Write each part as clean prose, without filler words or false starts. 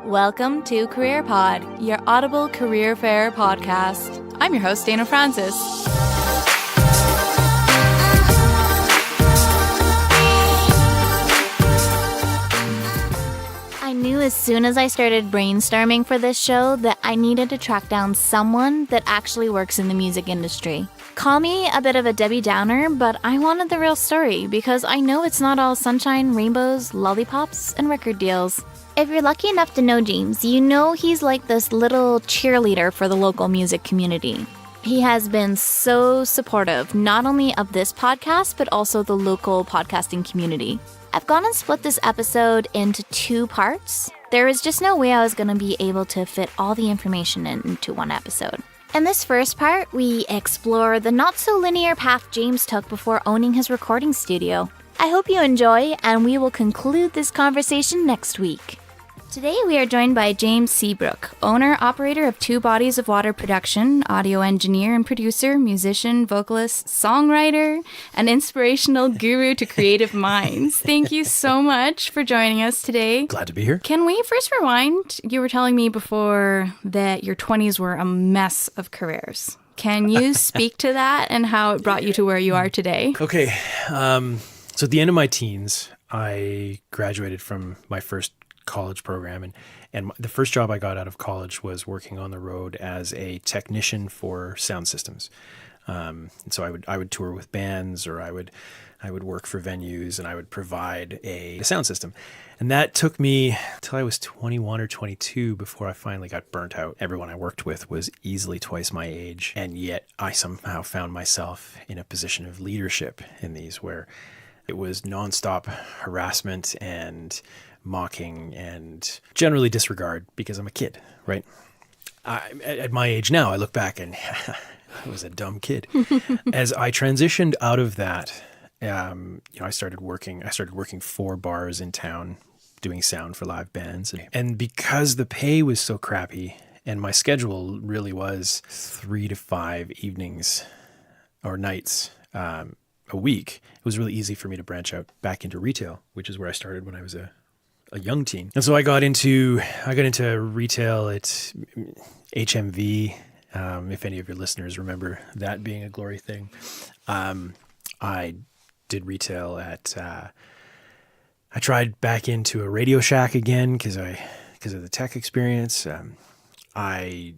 Welcome to Career Pod, your Audible career fair podcast. I'm your host, Dana Francis. I knew as soon as I started brainstorming for this show that I needed to track down someone that actually works in the music industry. Call me a bit of a Debbie Downer, but I wanted the real story because I know it's not all sunshine, rainbows, lollipops, and record deals. If you're lucky enough to know James, you know he's like this little cheerleader for the local music community. He has been so supportive, not only of this podcast, but also the local podcasting community. I've gone and split this episode into 2 parts. There was just no way I was going to be able to fit all the information into one episode. In this first part, we explore the not-so-linear path James took before owning his recording studio. I hope you enjoy, and we will conclude this conversation next week. Today we are joined by James Seabrook, owner-operator of Two Bodies of Water Production, audio engineer and producer, musician, vocalist, songwriter, and inspirational guru to creative minds. Thank you so much for joining us today. Glad to be here. Can we first rewind? You were telling me before that your 20s were a mess of careers. Can you speak to that and how it brought you to where you are today? Okay. So at the end of my teens, I graduated from my first college program, and the first job I got out of college was working on the road as a technician for sound systems. And so I would tour with bands, or I would work for venues, and I would provide a sound system. And that took me till I was 21 or 22 before I finally got burnt out. Everyone I worked with was easily twice my age, and yet I somehow found myself in a position of leadership in these where it was nonstop harassment and mocking and generally disregard because I'm a kid, right? At my age now, I look back and I was a dumb kid. As I transitioned out of that, I started working 4 bars in town doing sound for live bands. And because the pay was so crappy and my schedule really was 3 to 5 evenings or nights a week, it was really easy for me to branch out back into retail, which is where I started when I was a young teen. And so I got into retail at HMV. If any of your listeners remember that being a glory thing. I did retail at, I tried back into a Radio Shack again because of the tech experience. I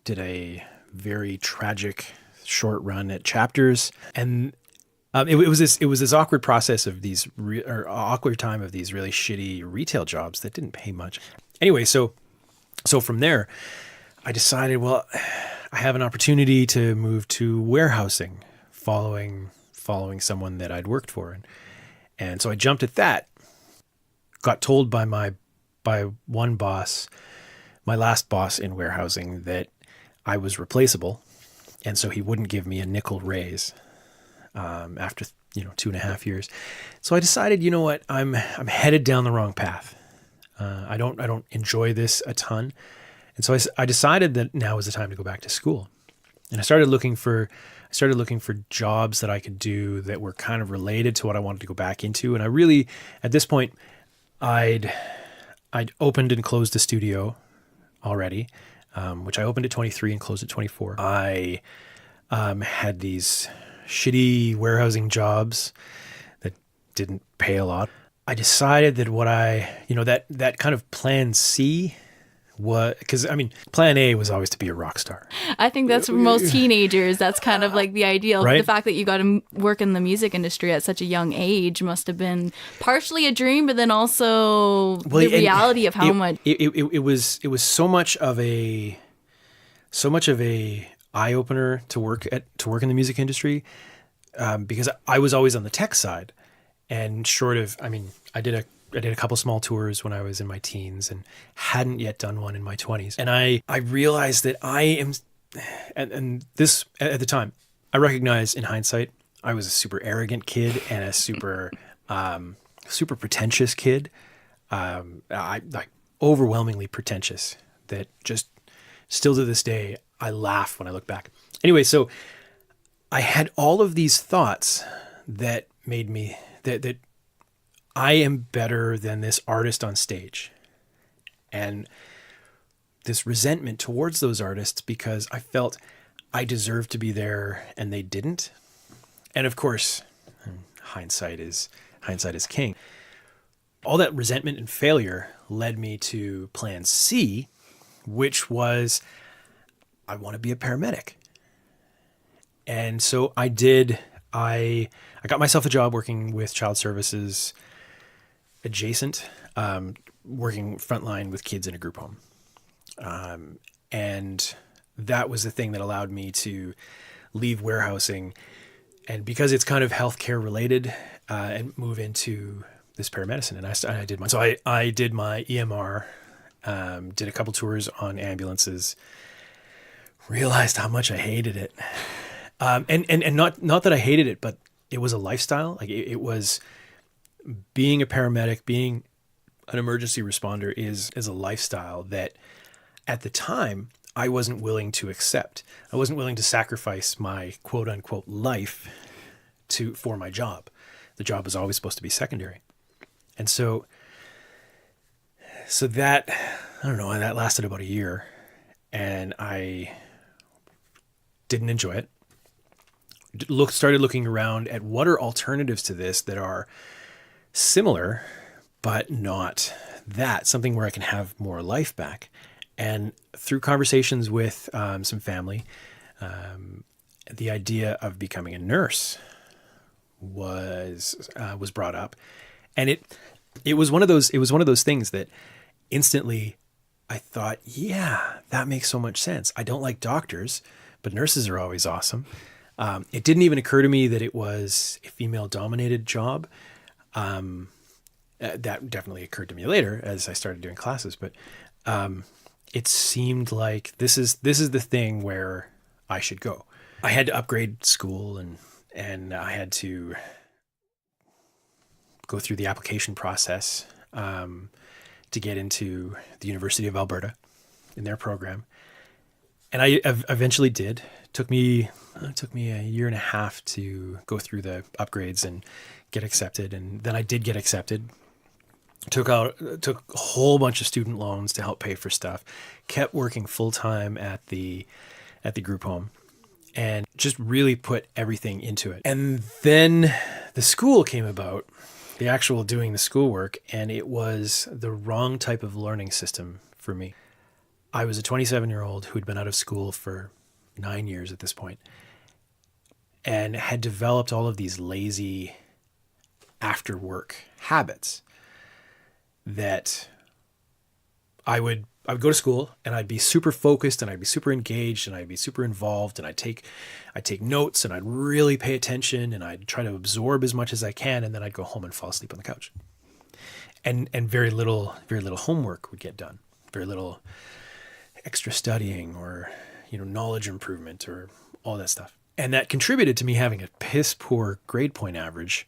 did a very tragic short run at Chapters, and it was this awkward process of these awkward time of these really shitty retail jobs that didn't pay much. Anyway, so from there, I decided, well, I have an opportunity to move to warehousing, following someone that I'd worked for, and so I jumped at that. Got told by one boss, my last boss in warehousing, that I was replaceable, and so he wouldn't give me a nickel raise. After 2.5 years. So I decided, you know what, I'm headed down the wrong path. I don't enjoy this a ton. And so I decided that now was the time to go back to school. And I started looking for jobs that I could do that were kind of related to what I wanted to go back into. And I really, at this point, I'd opened and closed a studio already, which I opened at 23 and closed at 24. I had these shitty warehousing jobs that didn't pay a lot. I decided that that kind of plan C was, because plan A was always to be a rock star. I think that's for most teenagers. That's kind of like the ideal. Right? The fact that you got to work in the music industry at such a young age must have been partially a dream, but then also the reality of how much it was so much of a eye opener to work in the music industry, because I was always on the tech side, and I did a couple small tours when I was in my teens and hadn't yet done one in my 20s. And I realized that I am, and this at the time, I recognize in hindsight, I was a super arrogant kid and a super pretentious kid. I overwhelmingly pretentious, that just still to this day, I laugh when I look back. Anyway, so I had all of these thoughts that made me, that I am better than this artist on stage. and this resentment towards those artists because I felt I deserved to be there and they didn't. And of course, hindsight is king. All that resentment and failure led me to plan C, which was I want to be a paramedic. And so I did. I got myself a job working with child services adjacent, working frontline with kids in a group home. And that was the thing that allowed me to leave warehousing, and because it's kind of healthcare related, and move into this paramedicine. And I did I did my EMR, did a couple tours on ambulances, realized how much I hated it. And not that I hated it, but it was a lifestyle. Like it was being a paramedic, being an emergency responder is a lifestyle that at the time I wasn't willing to accept. I wasn't willing to sacrifice my quote unquote life for my job. The job was always supposed to be secondary. And so that, I don't know, that lasted about a year, and I didn't enjoy it. Started looking around at what are alternatives to this that are similar, but not that, something where I can have more life back. And through conversations with some family, the idea of becoming a nurse was brought up, and it was one of those things that instantly I thought, yeah, that makes so much sense. I don't like doctors, but nurses are always awesome. It didn't even occur to me that it was a female-dominated job. That definitely occurred to me later as I started doing classes, but it seemed like this is the thing where I should go. I had to upgrade school, and I had to go through the application process to get into the University of Alberta in their program. And I eventually did. It took me a year and a half to go through the upgrades and get accepted. And then I did get accepted. Took a whole bunch of student loans to help pay for stuff. Kept working full time at the group home, and just really put everything into it. And then the school came about, the actual doing the schoolwork, and it was the wrong type of learning system for me. I was a 27-year-old who'd been out of school for 9 years at this point, and had developed all of these lazy after work habits that I would go to school and I'd be super focused and I'd be super engaged and I'd be super involved, and I'd take notes and I'd really pay attention and I'd try to absorb as much as I can, and then I'd go home and fall asleep on the couch. And very little homework would get done. Very little extra studying or, knowledge improvement or all that stuff. And that contributed to me having a piss poor grade point average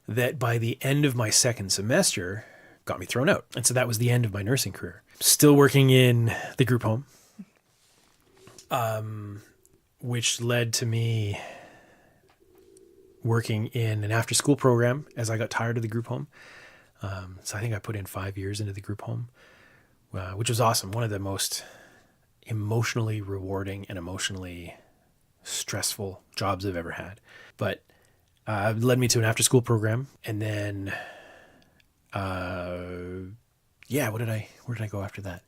that by the end of my second semester got me thrown out. And so that was the end of my nursing career. Still working in the group home, which led to me working in an after-school program as I got tired of the group home. So I think I put in 5 years into the group home, which was awesome. One of the most emotionally rewarding and emotionally stressful jobs I've ever had. But it led me to an after-school program, and then where did I go after that?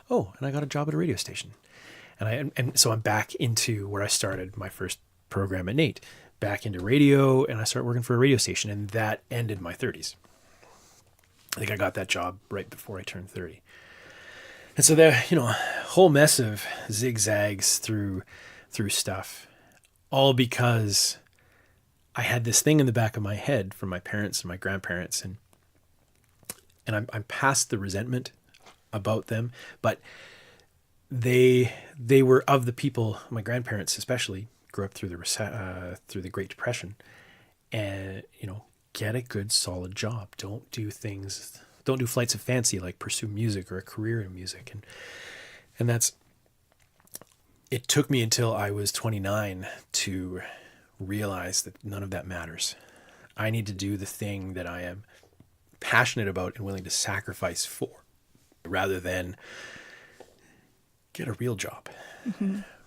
Oh, and I got a job at a radio station. And so I'm back into where I started my first program at NAIT, back into radio, and I started working for a radio station, and that ended my 30s. I think I got that job right before I turned 30. And so there, a whole mess of zigzags through stuff, all because I had this thing in the back of my head from my parents and my grandparents, and I'm past the resentment about them, but they were of the people. My grandparents especially grew up through the Great Depression, and get a good solid job. Don't do flights of fancy like pursue music or a career in music, and that's. It took me until I was 29 to realize that none of that matters. I need to do the thing that I am passionate about and willing to sacrifice for. rather than get a real job.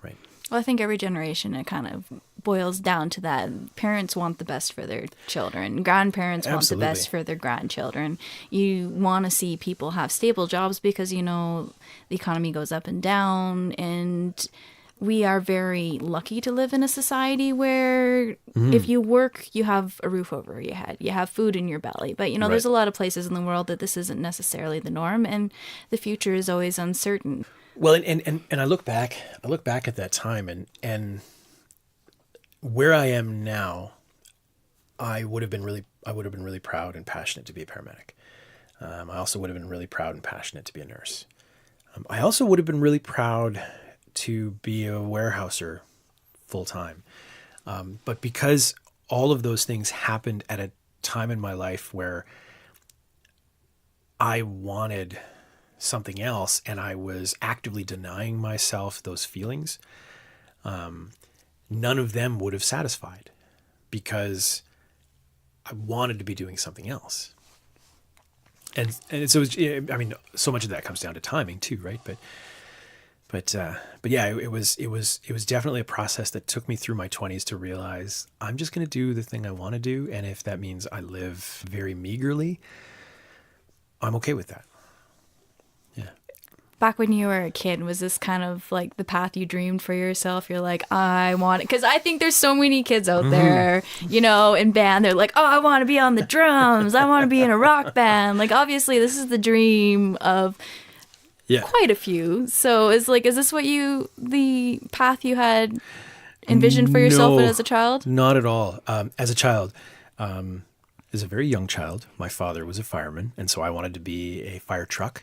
Right. Well, I think every generation, it kind of boils down to that. Parents want the best for their children. Grandparents want the best for their grandchildren. You want to see people have stable jobs because, you know, the economy goes up and down. And we are very lucky to live in a society where if you work, you have a roof over your head. You have food in your belly. But, you know, there's a lot of places in the world that this isn't necessarily the norm. And the future is always uncertain. Well, and I look back at that time and where I am now, I would have been really proud and passionate to be a paramedic. I also would have been really proud and passionate to be a nurse. I also would have been really proud to be a warehouser full time. But because all of those things happened at a time in my life where I wanted something else and I was actively denying myself those feelings, none of them would have satisfied because I wanted to be doing something else. And so, I mean, so much of that comes down to timing too, right? But yeah, it was definitely a process that took me through my 20s to realize I'm just going to do the thing I want to do. And if that means I live very meagerly, I'm okay with that. Yeah. Back when you were a kid, was this kind of like the path you dreamed for yourself? You're like, I want it. Because I think there's so many kids out there, you know, in band. They're like, oh, I want to be on the drums. I want to be in a rock band. Like, obviously, this is the dream of quite a few. So is this the path you had envisioned for yourself as a child? Not at all. As a child, as a very young child, my father was a fireman. And so I wanted to be a fire truck.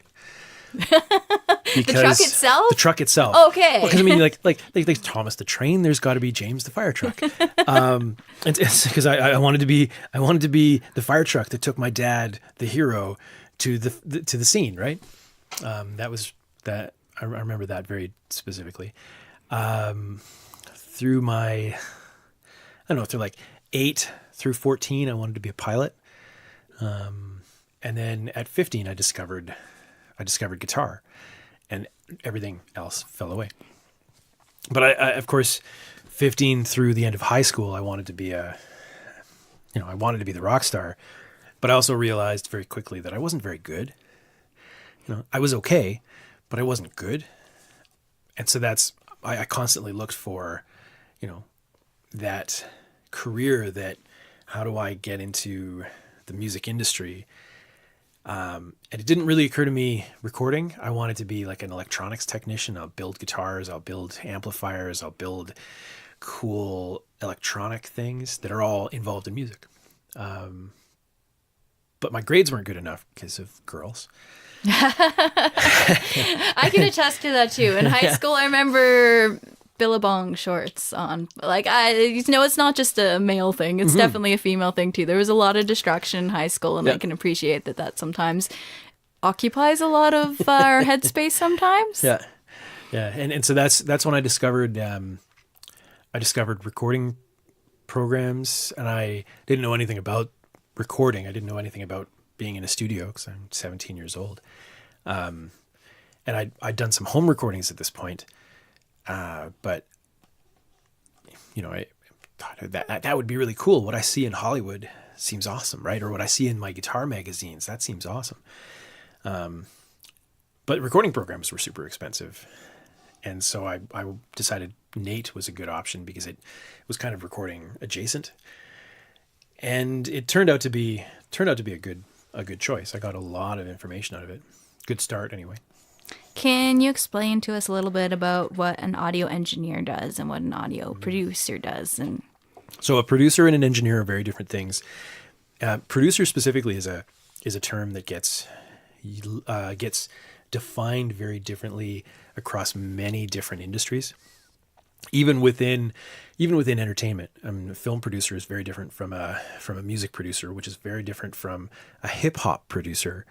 The truck itself? The truck itself. Okay. Because I mean, like Thomas the Train, there's got to be James the fire truck. It's because I wanted to be the fire truck that took my dad, the hero, to the scene. Right. That was that. I remember that very specifically. Through like 8 through 14, I wanted to be a pilot. And then at 15, I discovered guitar, and everything else fell away. But I of course, 15 through the end of high school, I wanted to be the rock star, but I also realized very quickly that I wasn't very good. You know, I was okay, but I wasn't good. And so I constantly looked for, you know, that career that, how do I get into the music industry? And it didn't really occur to me recording. I wanted to be like an electronics technician. I'll build guitars, I'll build amplifiers, I'll build cool electronic things that are all involved in music. But my grades weren't good enough because of girls. I can attest to that too. In high school, I remember Billabong shorts on. Like, it's not just a male thing. It's definitely a female thing too. There was a lot of distraction in high school, and I can appreciate that sometimes occupies a lot of our headspace sometimes. Yeah. And so that's when I discovered recording programs, and I didn't know anything about recording. I didn't know anything about being in a studio because I'm 17 years old. And I'd done some home recordings at this point. But you know, I thought that would be really cool. What I see in Hollywood seems awesome, right? Or what I see in my guitar magazines, that seems awesome. But recording programs were super expensive. And so I decided Nate was a good option because it was kind of recording adjacent. And it turned out to be a good choice. I got a lot of information out of it. Good start anyway. Can you explain to us a little bit about what an audio engineer does and what an audio producer does? And so a producer and an engineer are very different things. Producer specifically is a term that gets defined very differently across many different industries. Even within entertainment, a film producer is very different from a music producer, which is very different from a hip hop producer.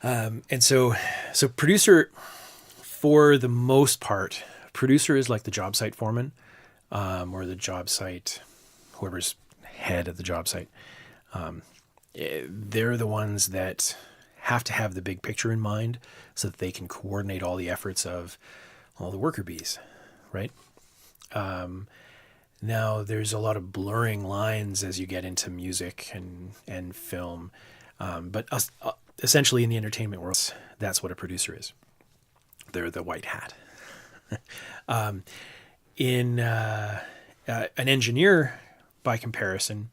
And so producer, for the most part, producer is like the job site foreman, or the job site, whoever's head of the job site. They're the ones that have to have the big picture in mind so that they can coordinate all the efforts of all the worker bees, right? Now, there's a lot of blurring lines as you get into music and film, but essentially in the entertainment world, that's what a producer is. They're the white hat. An engineer, by comparison,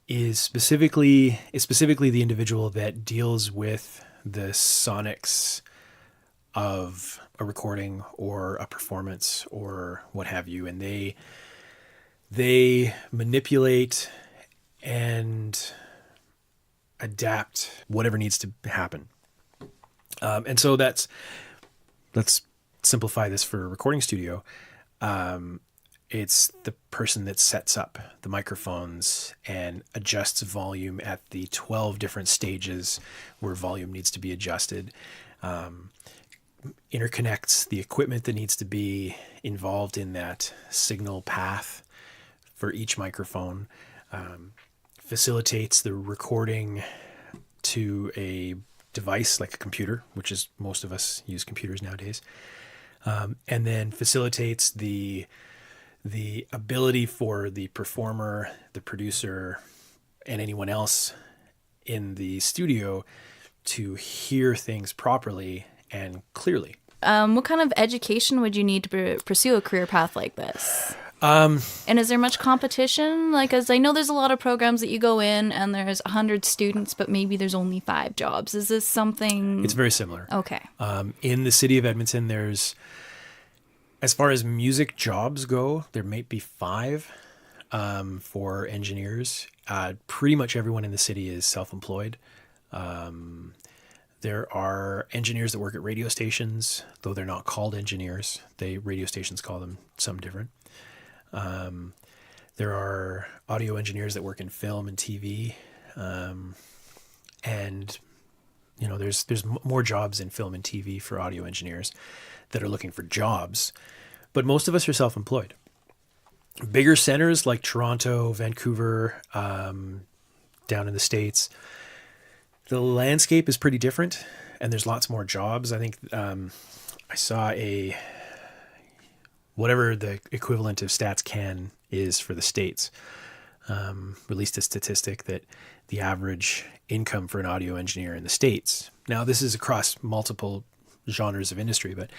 is specifically the individual that deals with the sonics of a recording or a performance or what have you, and they manipulate and adapt whatever needs to happen. And so let's simplify this for a recording studio. It's the person that sets up the microphones and adjusts volume at the 12 different stages where volume needs to be adjusted, interconnects the equipment that needs to be involved in that signal path for each microphone, facilitates the recording to a device like a computer, which is most of us use computers nowadays, and then facilitates the ability for the performer, the producer, and anyone else in the studio to hear things properly and clearly. What kind of education would you need to pursue a career path like this? And is there much competition? Like, as I know there's a lot of programs that you go in and there's 100 students, but maybe there's only 5 jobs. Is this something? It's very similar. Okay. In the city of Edmonton, there's, as far as music jobs go, there might be 5 for engineers. Pretty much everyone in the city is self-employed. There are engineers that work at radio stations, though they're not called engineers. Radio stations call them something different. There are audio engineers that work in film and TV. And, you know, there's more jobs in film and TV for audio engineers that are looking for jobs. But most of us are self-employed. Bigger centers like Toronto, Vancouver, down in the States, the landscape is pretty different, and there's lots more jobs. I think I saw whatever the equivalent of Stats Can is for the States, released a statistic that the average income for an audio engineer in the States, now this is across multiple genres of industry, but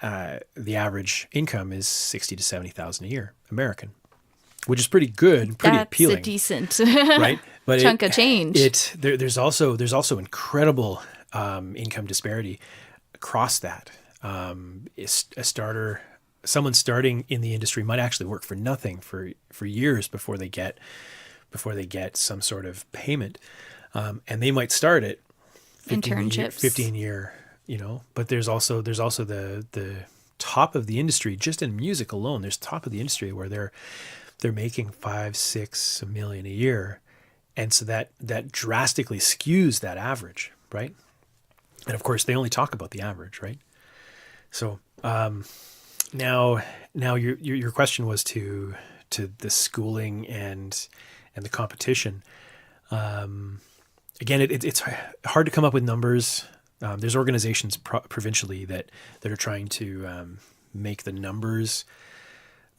the average income is $60,000 to $70,000 a year, American, which is pretty good, pretty appealing. That's a decent right? But chunk of change. There's also incredible income disparity across that. Someone starting in the industry might actually work for nothing for years before they get some sort of payment, and they might start at internships, 15-year, you know. But there's also the top of the industry, just in music alone. There's top of the industry where they're making $5-6 million a year, and so that drastically skews that average, right? And of course, they only talk about the average, right? So now your question was to the schooling and the competition. Again, it's hard to come up with numbers. There's organizations provincially that are trying to make the numbers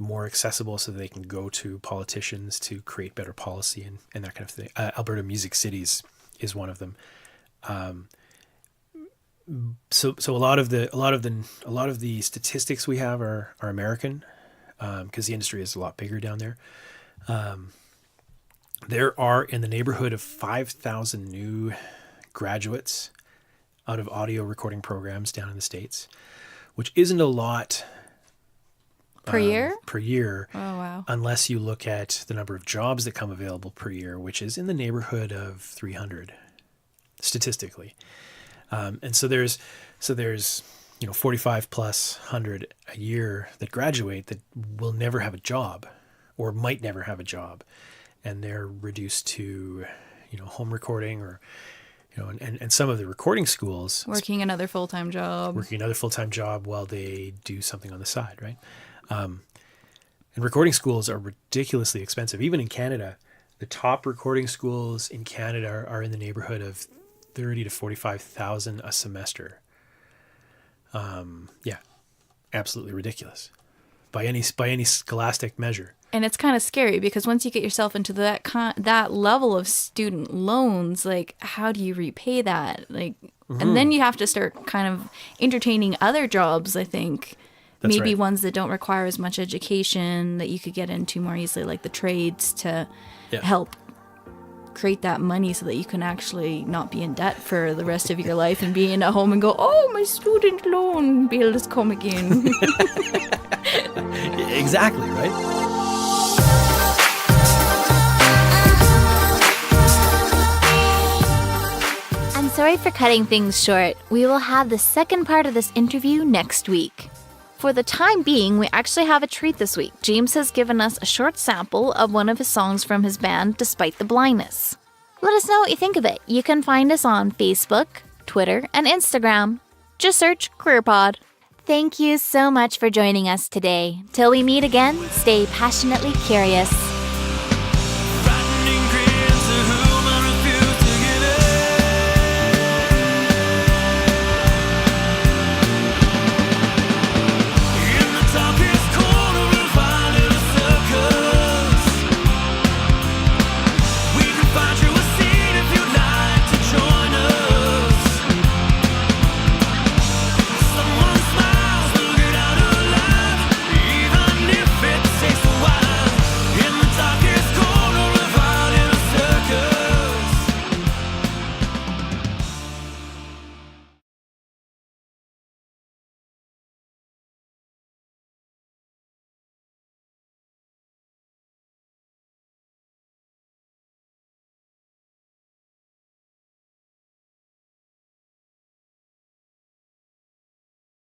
more accessible so that they can go to politicians to create better policy and that kind of thing. Alberta Music Cities is one of them. So a lot of the statistics we have are American, because the industry is a lot bigger down there. There are in the neighborhood of 5,000 new graduates out of audio recording programs down in the States, which isn't a lot per year. Oh, wow. Unless you look at the number of jobs that come available per year, which is in the neighborhood of 300 statistically. And so there's 45 plus 100 a year that graduate that will never have a job or might never have a job, and they're reduced to home recording or and some of the recording schools working another full-time job while they do something on the side, right? And recording schools are ridiculously expensive, even in Canada. The top recording schools in Canada are in the neighborhood of 30 to 45,000 a semester. Yeah, absolutely ridiculous by any scholastic measure. And it's kind of scary because once you get yourself into that level of student loans, like how do you repay that? Like, and then you have to start kind of entertaining other jobs, I think. That's Maybe right. ones that don't require as much education that you could get into more easily, like the trades, to help create that money so that you can actually not be in debt for the rest of your life and be in at home and go, oh, my student loan bill has come again. Exactly, right? I'm sorry for cutting things short. We will have the second part of this interview next week. For the time being, we actually have a treat this week. James has given us a short sample of one of his songs from his band, Despite the Blindness. Let us know what you think of it. You can find us on Facebook, Twitter, and Instagram. Just search CareerPod. Thank you so much for joining us today. Till we meet again, stay passionately curious.